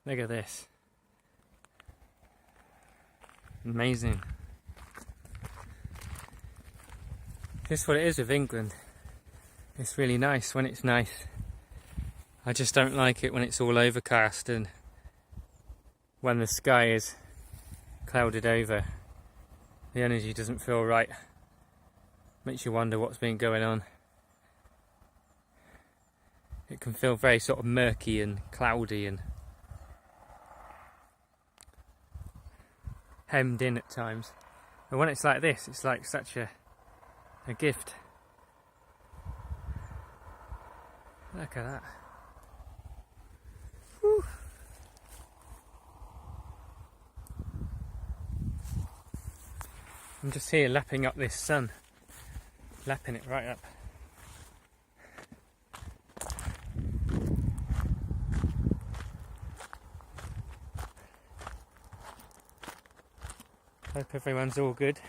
Look at this. Amazing. This is what it is with England. It's really nice when it's nice. I just don't like it when it's all overcast and when the sky is clouded over. The energy doesn't feel right. Makes you wonder what's been going on. It can feel very sort of murky and cloudy and hemmed in at times. And when it's like this, it's like such a gift. Look at that. Whew. I'm just here lapping up this sun. Lapping it right up. Hope everyone's all good.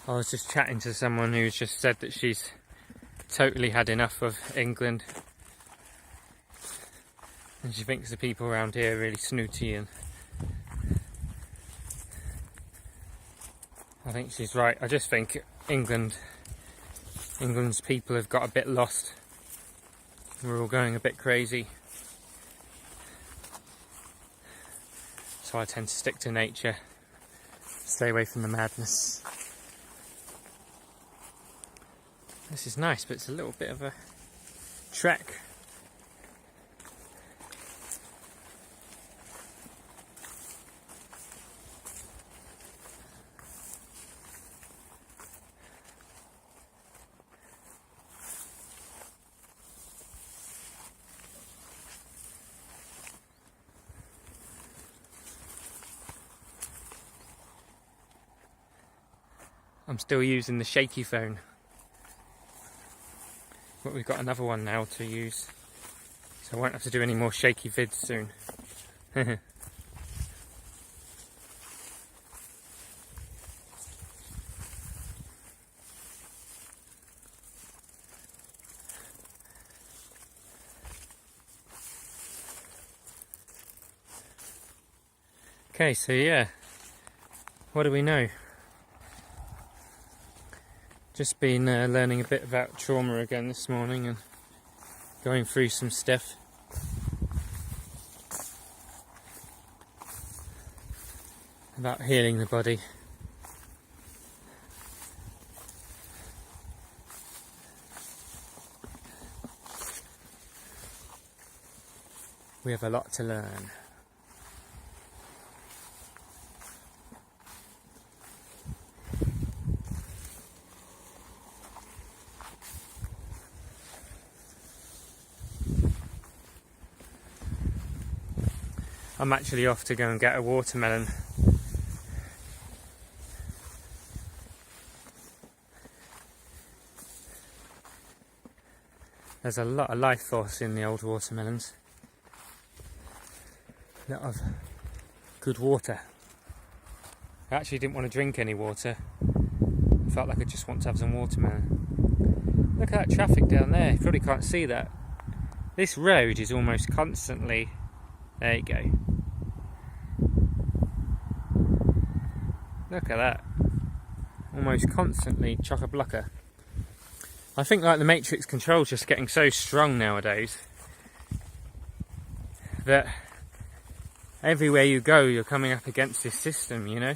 I was just chatting to someone who's just said that she's totally had enough of England. And she thinks the people around here are really snooty, and I think she's right. I just think England's people have got a bit lost. We're all going a bit crazy. So I tend to stick to nature, stay away from the madness. This is nice, but it's a little bit of a trek. I'm still using the shaky phone, but we've got another one now to use, so I won't have to do any more shaky vids soon. Okay, so yeah, what do we know? Just been learning a bit about trauma again this morning and going through some stuff. About healing the body. We have a lot to learn. I'm actually off to go and get a watermelon. There's a lot of life force in the old watermelons. A lot of good water. I actually didn't want to drink any water. I felt like I just want to have some watermelon. Look at that traffic down there. You probably can't see that. This road is almost constantly... There you go. Look at that. Almost constantly chock-a-blocker. I think like the Matrix control's just getting so strong nowadays that everywhere you go you're coming up against this system, you know?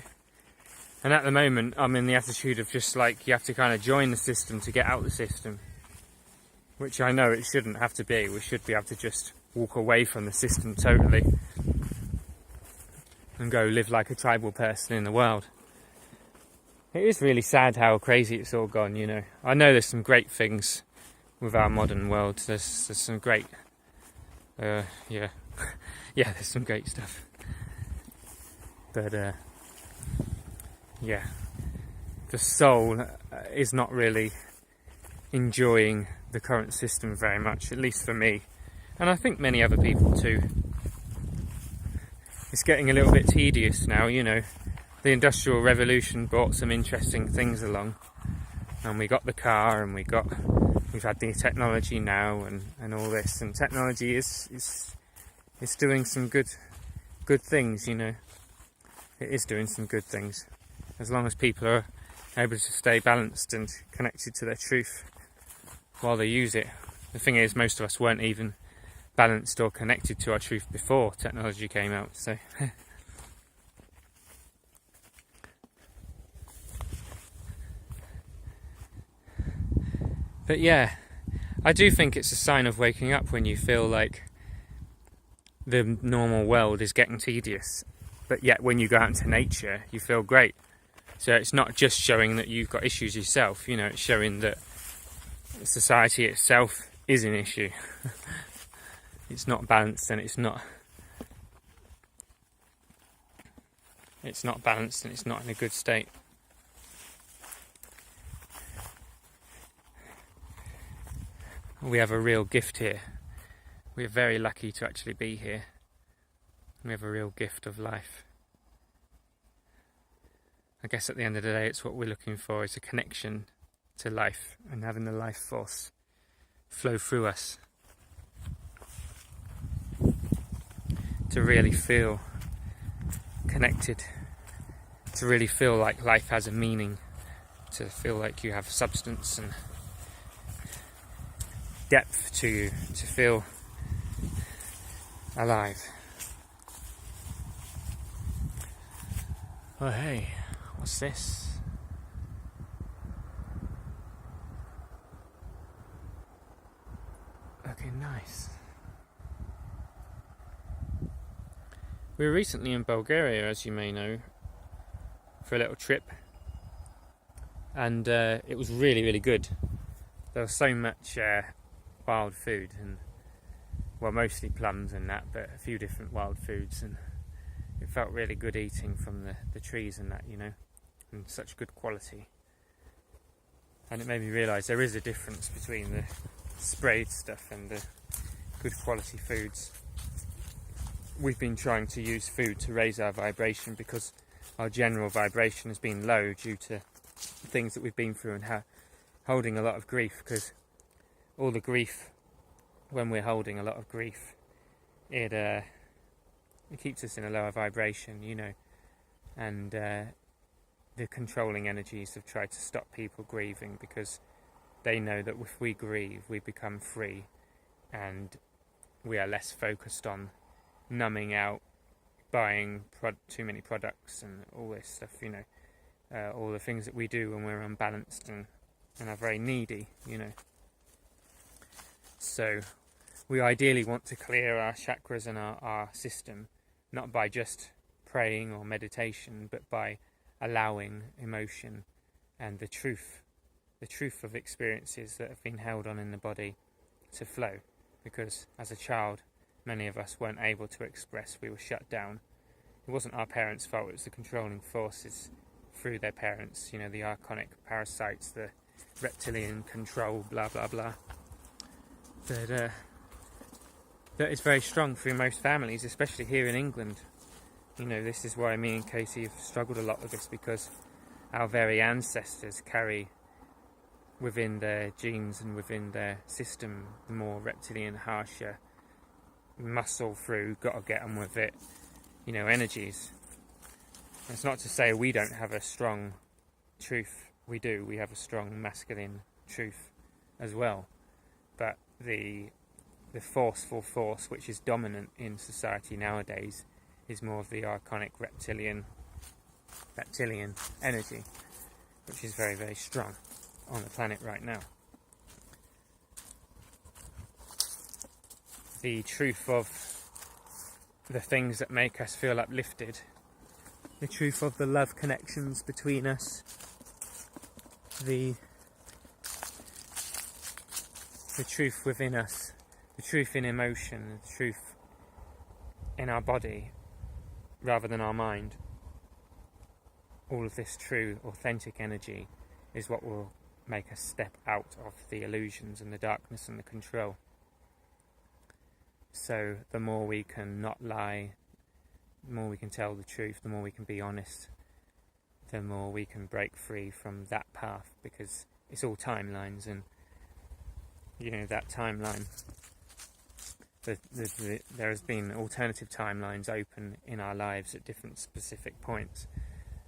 And at the moment I'm in the attitude of just like you have to kind of join the system to get out the system. Which I know it shouldn't have to be. We should be able to just walk away from the system totally and go live like a tribal person in the world. It is really sad how crazy it's all gone, you know. I know there's some great things with our modern world. There's some great, yeah, yeah, there's some great stuff. But yeah, the soul is not really enjoying the current system very much, at least for me, and I think many other people too. It's getting a little bit tedious now, you know. The Industrial Revolution brought some interesting things along, and we got the car, and we've had the technology now, and all this, and technology is doing some good things, you know. It is doing some good things, as long as people are able to stay balanced and connected to their truth while they use it. The thing is, most of us weren't even balanced or connected to our truth before technology came out, so but yeah, I do think it's a sign of waking up when you feel like the normal world is getting tedious, but yet when you go out into nature you feel great. So it's not just showing that you've got issues yourself, you know, it's showing that society itself is an issue. It's not balanced, and it's not balanced, and it's not in a good state. We have a real gift here. We're very lucky to actually be here. We have a real gift of life. I guess at the end of the day, it's what we're looking for, is a connection to life and having the life force flow through us to really feel connected, to really feel like life has a meaning, to feel like you have substance and depth to you, to feel alive. Oh hey, what's this? Okay, nice. We were recently in Bulgaria, as you may know, for a little trip, and it was really, really good. There was so much wild food, and well, mostly plums and that, but a few different wild foods, and it felt really good eating from the trees and that, you know, and such good quality. And it made me realise there is a difference between the sprayed stuff and the good quality foods. We've been trying to use food to raise our vibration because our general vibration has been low due to things that we've been through and holding a lot of grief, because all the grief, when we're holding a lot of grief, it keeps us in a lower vibration, you know, and the controlling energies have tried to stop people grieving because they know that if we grieve, we become free, and we are less focused on numbing out, buying too many products and all this stuff, you know, all the things that we do when we're unbalanced and are very needy, you know. So we ideally want to clear our chakras and our system, not by just praying or meditation, but by allowing emotion and the truth of experiences that have been held on in the body to flow. Because as a child, many of us weren't able to express, we were shut down. It wasn't our parents' fault, it was the controlling forces through their parents, you know, the archonic parasites, the reptilian control, blah blah blah, that is very strong through most families, especially here in England. You know, this is why me and Casey have struggled a lot with this, because our very ancestors carry within their genes and within their system the more reptilian, harsher, muscle through, gotta get on with it, you know, energies. It's not to say we don't have a strong truth. We do. We have a strong masculine truth as well. But the forceful force which is dominant in society nowadays is more of the archonic reptilian energy, which is very, very strong on the planet right now. The truth of the things that make us feel uplifted, the truth of the love connections between us, the truth within us, the truth in emotion, the truth in our body rather than our mind. All of this true, authentic energy is what will make us step out of the illusions and the darkness and the control. So the more we can not lie, the more we can tell the truth, the more we can be honest, the more we can break free from that path, because it's all timelines, and that timeline, there has been alternative timelines open in our lives at different specific points,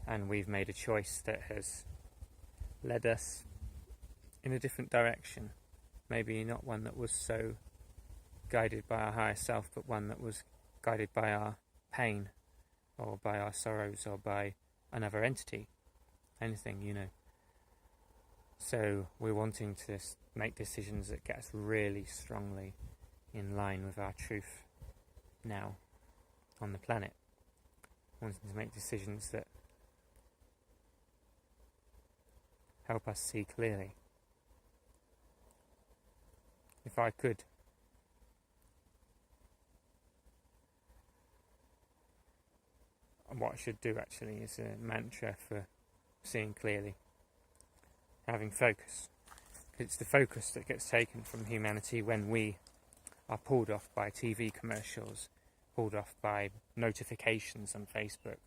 and we've made a choice that has led us in a different direction. Maybe not one that was so guided by our higher self, but one that was guided by our pain, or by our sorrows, or by another entity, anything. So we're wanting to make decisions that get us really strongly in line with our truth now on the planet. Wanting to make decisions that help us see clearly. If I could, what I should do actually is a mantra for seeing clearly, having focus. It's the focus that gets taken from humanity when we are pulled off by TV commercials, pulled off by notifications on Facebook,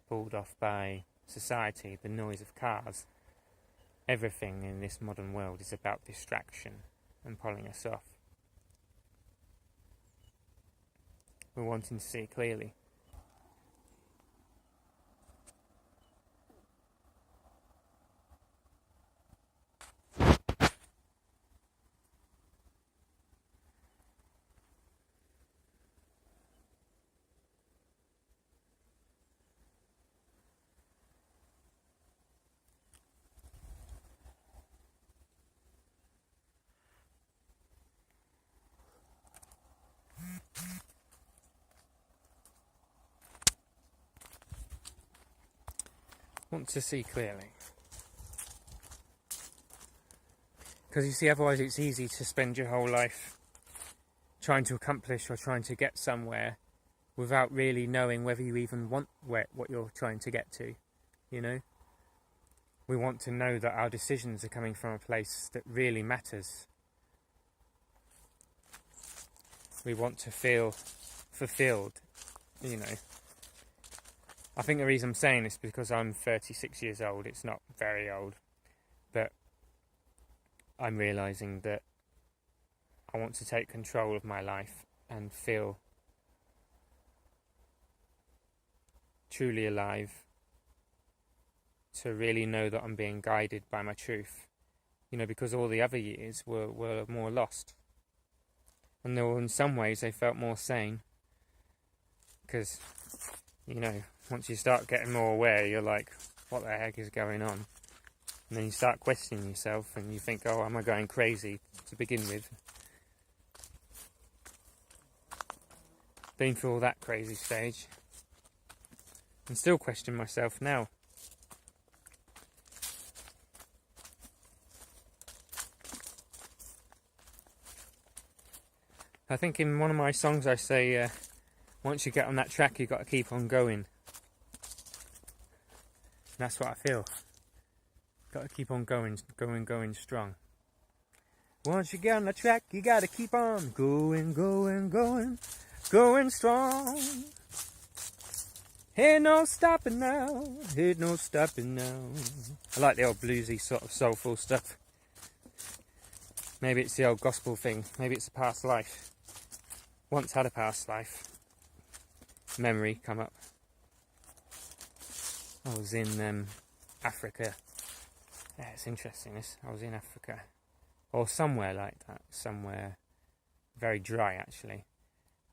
pulled off by society, the noise of cars. Everything in this modern world is about distraction and pulling us off. We're wanting to see clearly. Want to see clearly. Because you see, otherwise it's easy to spend your whole life trying to accomplish or trying to get somewhere without really knowing whether you even want what you're trying to get to, We want to know that our decisions are coming from a place that really matters. We want to feel fulfilled, I think the reason I'm saying this is because I'm 36 years old. It's not very old, but I'm realising that I want to take control of my life and feel truly alive, to really know that I'm being guided by my truth, because all the other years were more lost. And in some ways they felt more sane, because, once you start getting more aware, you're like, what the heck is going on? And then you start questioning yourself, and you think, oh, am I going crazy to begin with? Been through all that crazy stage, and still question myself now. I think in one of my songs I say, once you get on that track, you've got to keep on going. And that's what I feel. Got to keep on going strong. Once you get on the track, you got to keep on going strong. Ain't no stopping now, ain't no stopping now. I like the old bluesy sort of soulful stuff. Maybe it's the old gospel thing, maybe it's a past life. Once had a past life. Memory come up. I was in Africa. Yeah, it's interesting this. I was in Africa. Or somewhere like that. Somewhere very dry actually.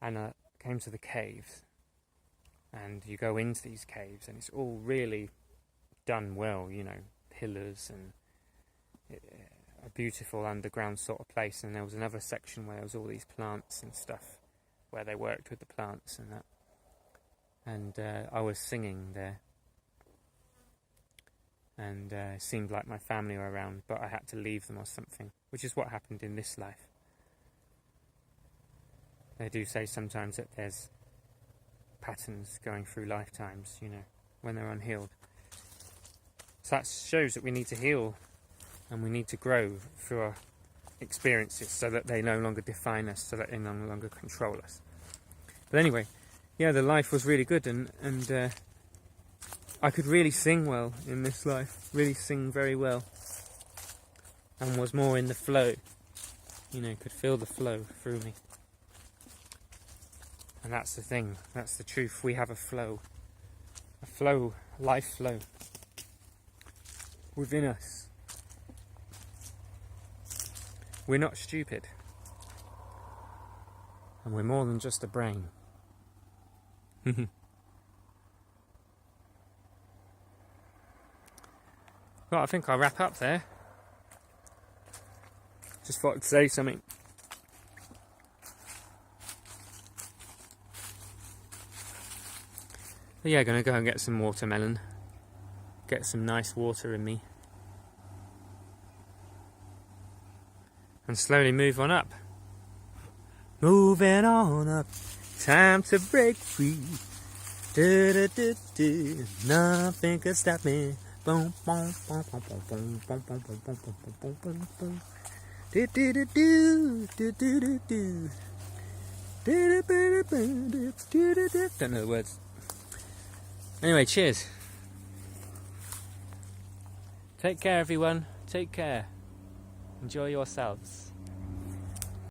And I came to the caves. And you go into these caves and it's all really done well, pillars and a beautiful underground sort of place. And there was another section where there was all these plants and stuff, where they worked with the plants and that. And I was singing there. And it seemed like my family were around, but I had to leave them or something, which is what happened in this life. They do say sometimes that there's patterns going through lifetimes, when they're unhealed. So that shows that we need to heal And we need to grow through our experiences so that they no longer define us, so that they no longer control us. But anyway, yeah, the life was really good, and I could really sing well in this life, really sing very well, and was more in the flow, you know, could feel the flow through me. And that's the thing, that's the truth, we have a flow, life flow within us. We're not stupid, and we're more than just a brain. Well, I think I'll wrap up there. Just thought I'd say something. But yeah, gonna go and get some watermelon. Get some nice water in me. And slowly move on up. Moving on up. Time to break free. Do, do, do, do. Nothing could stop me. Boom, boom, boom, boom, boom, boom, boom, boom, boom, boom, boom, boom, boom, boom. Do, do, do, do, do, do, do, do. Do, do, do, do, do, do, do. Don't know the words. Anyway, cheers. Take care, everyone. Take care. Enjoy yourselves.